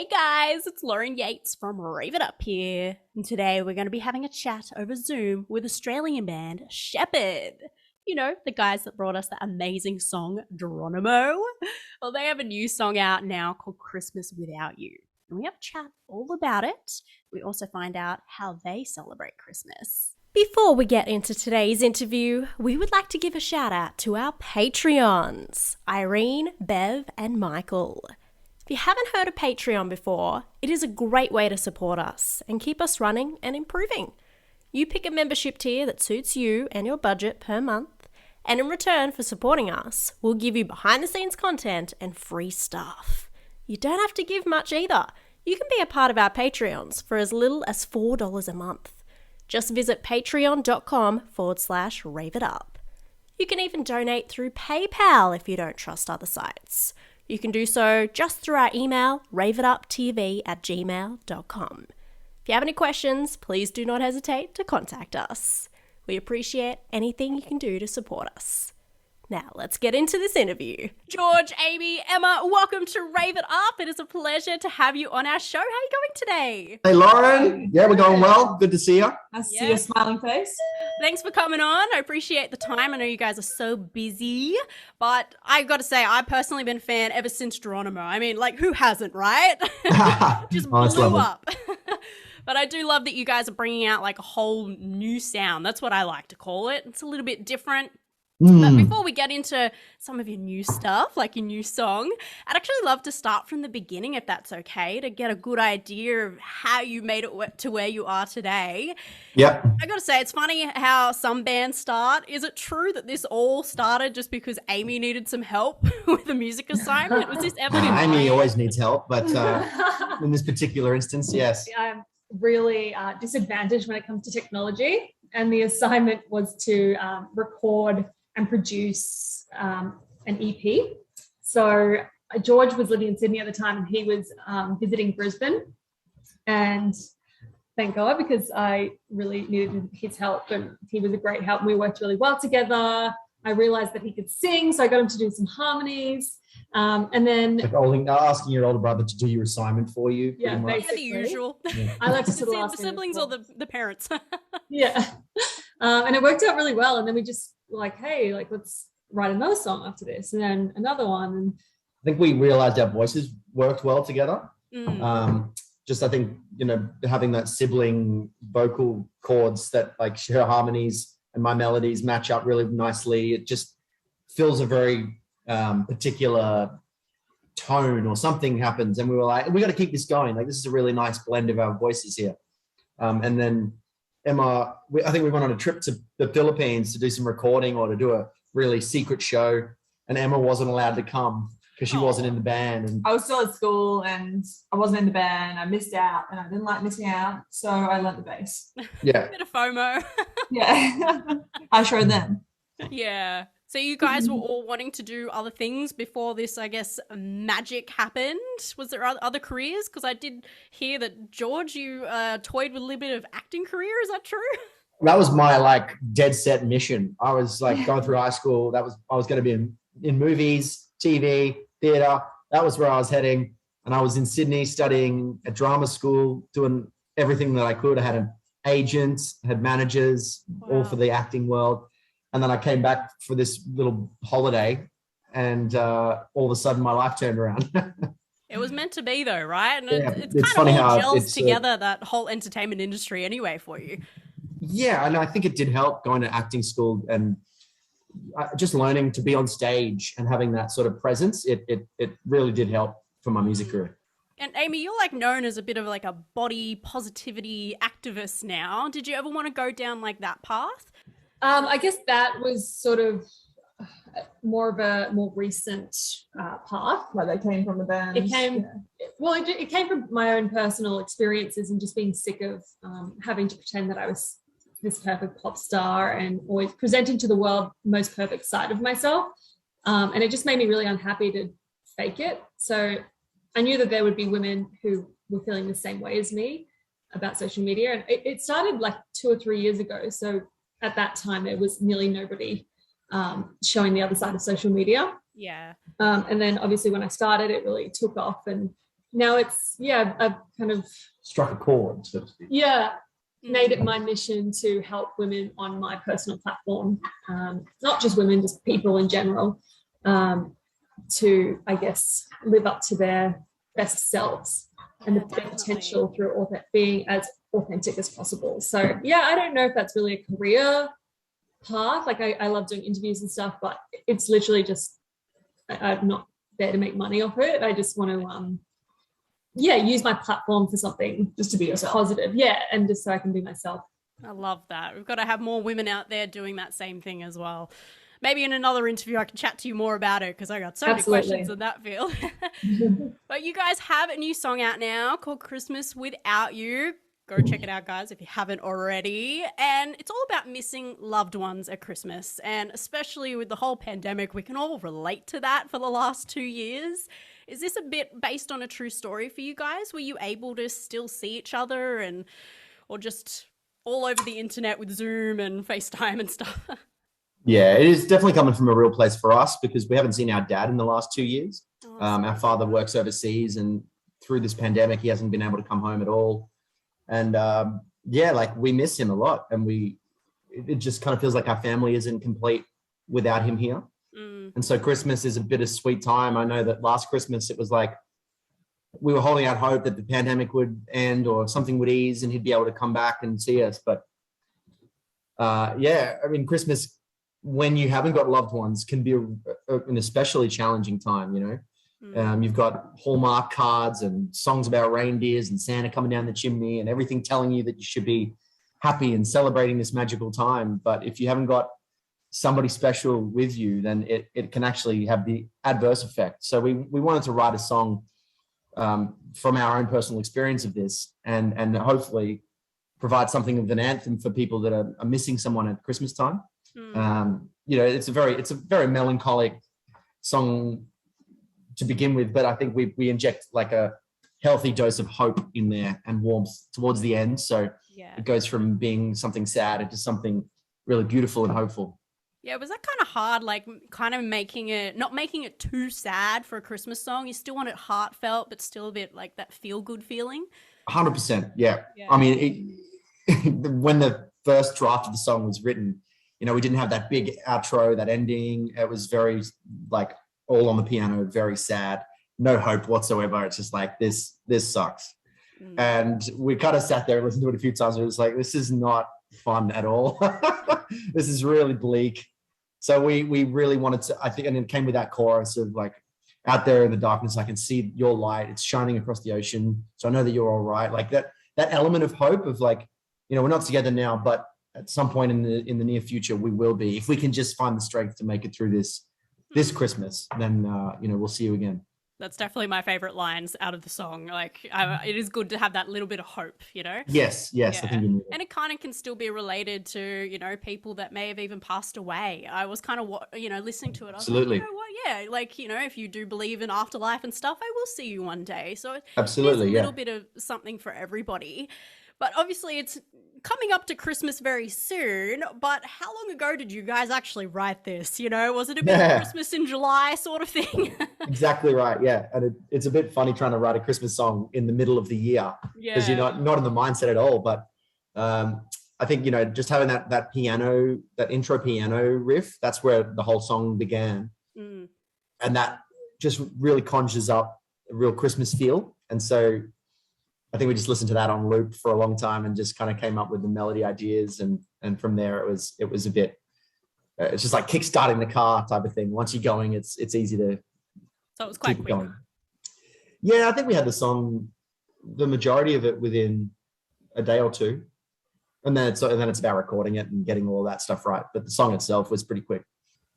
Hey guys, it's Lauren Yates from Rave It Up here, and today we're going to be having a chat over Zoom with Australian band Sheppard. You know, the guys that brought us that amazing song, Geronimo. Well, they have a new song out now called Christmas Without You, and we have a chat all about it. We also find out how they celebrate Christmas. Before we get into today's interview, we would like to give a shout out to our Patreons, Irene, Bev, and Michael. If you haven't heard of Patreon before, it is a great way to support us and keep us running and improving. You pick a membership tier that suits you and your budget per month, and in return for supporting us, we'll give you behind-the-scenes content and free stuff. You don't have to give much either. You can be a part of our Patreons for as little as $4 a month. Just visit patreon.com/raveitup. You can even donate through PayPal if you don't trust other sites. You can do so just through our email, raveituptv@gmail.com. If you have any questions, please do not hesitate to contact us. We appreciate anything you can do to support us. Now, let's get into this interview. George, Amy, Emma, welcome to Rave It Up. It is a pleasure to have you on our show. How are you going today? Hey, Lauren. Yeah, we're going well. Good to see you. Nice to see your smiling face. Thanks for coming on. I appreciate the time. I know you guys are so busy, but I got to say, I've personally been a fan ever since Geronimo. I mean, like, who hasn't, right? Just blew up. But I do love that you guys are bringing out like a whole new sound. That's what I like to call it. It's a little bit different. But before we get into some of your new stuff, like your new song, I'd actually love to start from the beginning, if that's okay, to get a good idea of how you made it to where you are today. Yep. I got to say, it's funny how some bands start. Is it true that this all started just because Amy needed some help with a music assignment? Was this ever Amy always needs help, but in this particular instance, yes. I'm really disadvantaged when it comes to technology, and the assignment was to record and produce an EP. So George was living in Sydney at the time, and he was visiting Brisbane. And thank God, because I really needed his help, and he was a great help. We worked really well together. I realized that he could sing, so I got him to do some harmonies. And then asking your older brother to do your assignment for you. Yeah, the usual. Yeah. I like to the siblings or the parents. Yeah. And it worked out really well. And then we just were like, hey, like, let's write another song after this, and then another one. And I think we realized our voices worked well together. I think, having that sibling vocal chords that like her harmonies and my melodies match up really nicely. It just feels a very particular tone, or something happens, and we were like, we got to keep this going. Like, this is a really nice blend of our voices here. And then Emma, I think we went on a trip to the Philippines to do some recording or to do a really secret show, and Emma wasn't allowed to come because she wasn't in the band. And I was still at school and I wasn't in the band. I missed out, and I didn't like missing out, so I learnt the bass. Yeah. A bit of FOMO. Yeah. I showed them. Yeah. So you guys were all wanting to do other things before this, I guess, magic happened. Was there other careers? Because I did hear that, George, you toyed with a little bit of acting career. Is that true? That was my like dead set mission. I was like going through high school. I was going to be in movies, TV, theatre. That was where I was heading. And I was in Sydney studying at drama school, doing everything that I could. I had an agent, had managers, all for the acting world. And then I came back for this little holiday, and all of a sudden my life turned around. It was meant to be though, right? And yeah, it's kind funny of all how gels together, that whole entertainment industry anyway for you. Yeah, and I think it did help going to acting school and just learning to be on stage and having that sort of presence. It really did help for my music career. And Amy, you're like known as a bit of like a body positivity activist now. Did you ever want to go down like that path? I guess that was sort of more of a more recent path. Like, they came from the band. It came from my own personal experiences and just being sick of having to pretend that I was this perfect pop star and always presenting to the world the most perfect side of myself. And it just made me really unhappy to fake it. So I knew that there would be women who were feeling the same way as me about social media. And it started like 2 or 3 years ago. So at that time, there was nearly nobody showing the other side of social media. Yeah. And then obviously when I started, it really took off, and now it's, I've kind of Struck a chord, so to speak. made it my mission to help women on my personal platform, not just women, just people in general, to, I guess, live up to their best selves and their potential through being as authentic as possible. So I don't know if that's really a career path. Like I love doing interviews and stuff, but it's literally just, I'm not there to make money off it. I just want to use my platform for something Just to be yourself. positive, and just so I can be myself. I love that. We've got to have more women out there doing that same thing as well. Maybe in another interview I can chat to you more about it, because I got so many questions in that field. But you guys have a new song out now called Christmas Without You. Go check it out, guys, if you haven't already. And it's all about missing loved ones at Christmas. And especially with the whole pandemic, we can all relate to that for the last 2 years. Is this a bit based on a true story for you guys? Were you able to still see each other or just all over the internet with Zoom and FaceTime and stuff? Yeah, it is definitely coming from a real place for us, because we haven't seen our dad in the last 2 years. Our father works overseas, and through this pandemic, he hasn't been able to come home at all. And we miss him a lot, and it just kind of feels like our family isn't complete without him here. And so Christmas is a bittersweet time. I know that last Christmas it was like we were holding out hope that the pandemic would end or something would ease and he'd be able to come back and see us. But Christmas, when you haven't got loved ones, can be an especially challenging time, You've got Hallmark cards and songs about reindeers and Santa coming down the chimney and everything telling you that you should be happy and celebrating this magical time. But if you haven't got somebody special with you, then it can actually have the adverse effect. So we wanted to write a song from our own personal experience of this and hopefully provide something of an anthem for people that are missing someone at Christmas time. It's a very melancholic song to begin with, but I think we inject like a healthy dose of hope in there and warmth towards the end. So it goes from being something sad into something really beautiful and hopeful. Yeah, was that kind of hard, like kind of not making it too sad for a Christmas song? You still want it heartfelt, but still a bit like that feel-good feeling? 100%, yeah. I mean, when the first draft of the song was written, we didn't have that big outro, that ending. It was very like all on the piano, very sad, no hope whatsoever. It's just like, this sucks. And we kind of sat there and listened to it a few times. And it was like, this is not fun at all. This is really bleak. So we really wanted to, I think, and it came with that chorus of like, out there in the darkness, I can see your light. It's shining across the ocean. So I know that you're all right. Like that element of hope of like, we're not together now, but at some point in the near future, we will be. If we can just find the strength to make it through this Christmas, then, we'll see you again. That's definitely my favorite lines out of the song. Like, it is good to have that little bit of hope, Yes. Yeah. I think you need it. And it kind of can still be related to, people that may have even passed away. I was kind of, listening to it. I was Absolutely. like, if you do believe in afterlife and stuff, I will see you one day. So absolutely, there's a little bit of something for everybody. But obviously it's coming up to Christmas very soon. But how long ago did you guys actually write this? Was it a bit of Christmas in July sort of thing? Exactly right. Yeah. And it's a bit funny trying to write a Christmas song in the middle of the year because you're not in the mindset at all. But I think, just having that piano, that intro piano riff, that's where the whole song began. And that just really conjures up a real Christmas feel. And so I think we just listened to that on loop for a long time and just kind of came up with the melody ideas. And from there it was a bit, it's just like kickstarting the car type of thing. Once you're going, it's easy to So it was quite keep quick. going. Yeah, I think we had the majority of it within a day or two. And then it's about recording it and getting all that stuff right. But the song itself was pretty quick.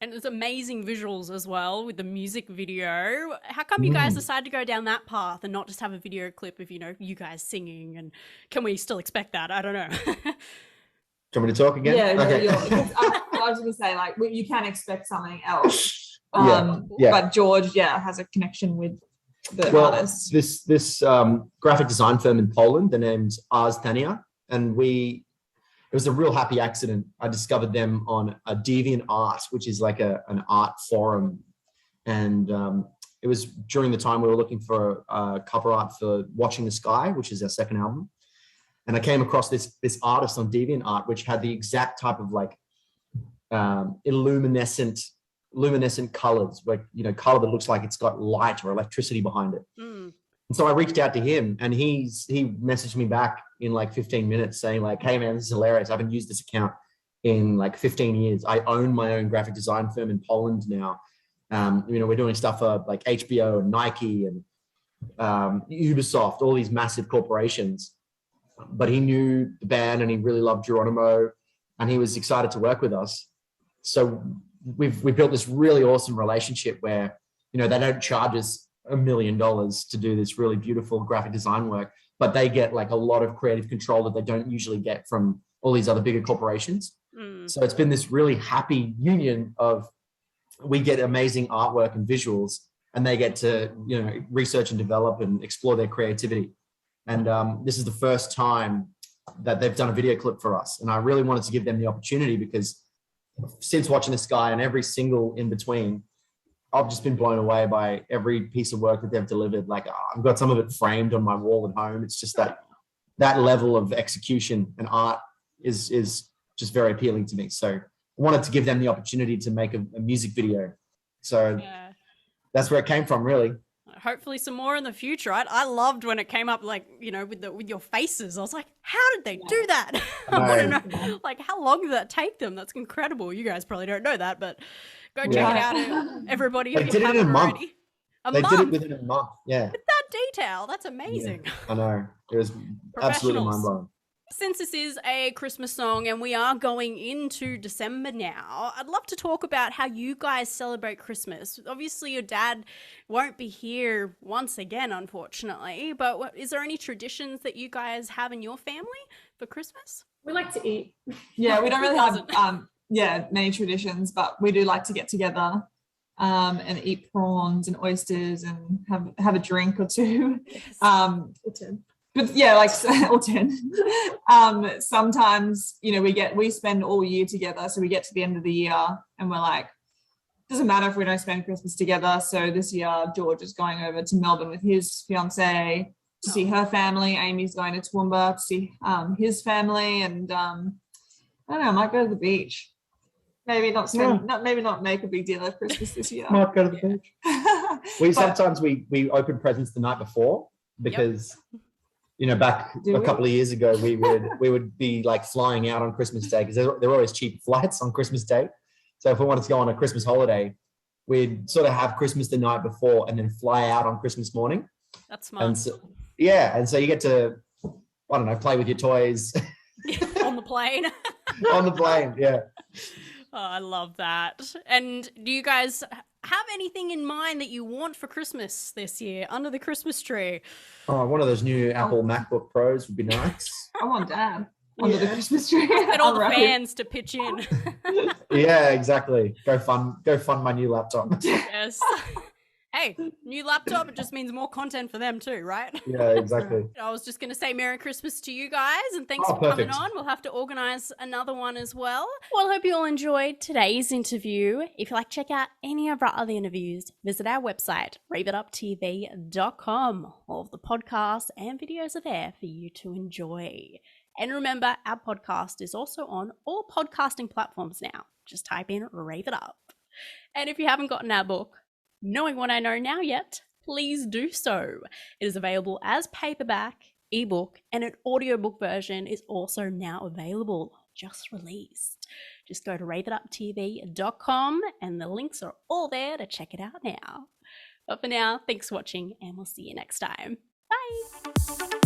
And there's amazing visuals as well with the music video. How come you guys decided to go down that path and not just have a video clip of, you guys singing? And can we still expect that? I don't know. Do you want me to talk again? Yeah, okay. I was going to say, like, you can expect something else. Yeah. But George, has a connection with the artist. This graphic design firm in Poland, the name's Ars Tania, and it was a real happy accident. I discovered them on a Deviant Art, which is like an art forum. And it was during the time we were looking for cover art for Watching the Sky, which is our second album. And I came across this artist on DeviantArt, which had the exact type of like luminescent colors, like, you know, color that looks like it's got light or electricity behind it. And so I reached out to him, and he messaged me back in like 15 minutes saying like, hey man, this is hilarious. I haven't used this account in like 15 years. I own my own graphic design firm in Poland now. You know, we're doing stuff for like HBO and Nike and Ubisoft, all these massive corporations. But he knew the band and he really loved Geronimo, and he was excited to work with us. So we've built this really awesome relationship where, you know, they don't charge us $1 million to do this really beautiful graphic design work, but they get like a lot of creative control that they don't usually get from all these other bigger corporations. So it's been this really happy union of, we get amazing artwork and visuals, and they get to, you know, research and develop and explore their creativity. And this is the first time that they've done a video clip for us. And I really wanted to give them the opportunity, because since Watching the Sky and every single in between, I've just been blown away by every piece of work that they've delivered. Like, I've got some of it framed on my wall at home. It's just that level of execution and art is just very appealing to me. So I wanted to give them the opportunity to make a music video. So that's where it came from, really. Hopefully some more in the future. I loved when it came up, like, you know, with your faces. I was like, how did they do that? I want to know, like, how long did that take them? That's incredible. You guys probably don't know that, but go check it out, everybody. They did it in a month. They did it within a month. Yeah. With that detail, that's amazing. Yeah, I know. It was absolutely mind-blowing. Since this is a Christmas song and we are going into December now, I'd love to talk about how you guys celebrate Christmas. Obviously, your dad won't be here once again, unfortunately, but is there any traditions that you guys have in your family for Christmas? We like to eat. Yeah, we don't really have many traditions, but we do like to get together and eat prawns and oysters and have a drink or two. Yes. But yeah, like or 10. Sometimes, you know, we spend all year together, so we get to the end of the year and we're like, doesn't matter if we don't spend Christmas together. So this year George is going over to Melbourne with his fiance to see her family. Amy's going to Toowoomba to see his family, and I don't know, I might go to the beach. Maybe not make a big deal of Christmas this year. Might go to the beach. Sometimes we open presents the night before, because you know, back a couple of years ago, we would be like flying out on Christmas Day, because there were always cheap flights on Christmas Day. So if we wanted to go on a Christmas holiday, we'd sort of have Christmas the night before and then fly out on Christmas morning. That's smart. And so you get to, I don't know, play with your toys. On the plane. On the plane, yeah. Oh, I love that. And do you guys have anything in mind that you want for Christmas this year under the Christmas tree? Oh, one of those new Apple MacBook Pros would be nice. I want Dad under the Christmas tree. Get all the fans to pitch in. Yeah, exactly. Go fund my new laptop. Yes. Hey, new laptop, it just means more content for them too, right? Yeah, exactly. I was just going to say Merry Christmas to you guys, and thanks for coming on. We'll have to organise another one as well. Well, I hope you all enjoyed today's interview. If you like to check out any of our other interviews, visit our website, raveituptv.com. All of the podcasts and videos are there for you to enjoy. And remember, our podcast is also on all podcasting platforms now. Just type in Rave It Up. And if you haven't gotten our book, Knowing What I Know Now yet, please do so. It is available as paperback, ebook, and an audiobook version is also now available, just released. Just go to raveituptv.com and the links are all there to check it out now. But for now, thanks for watching and we'll see you next time. Bye!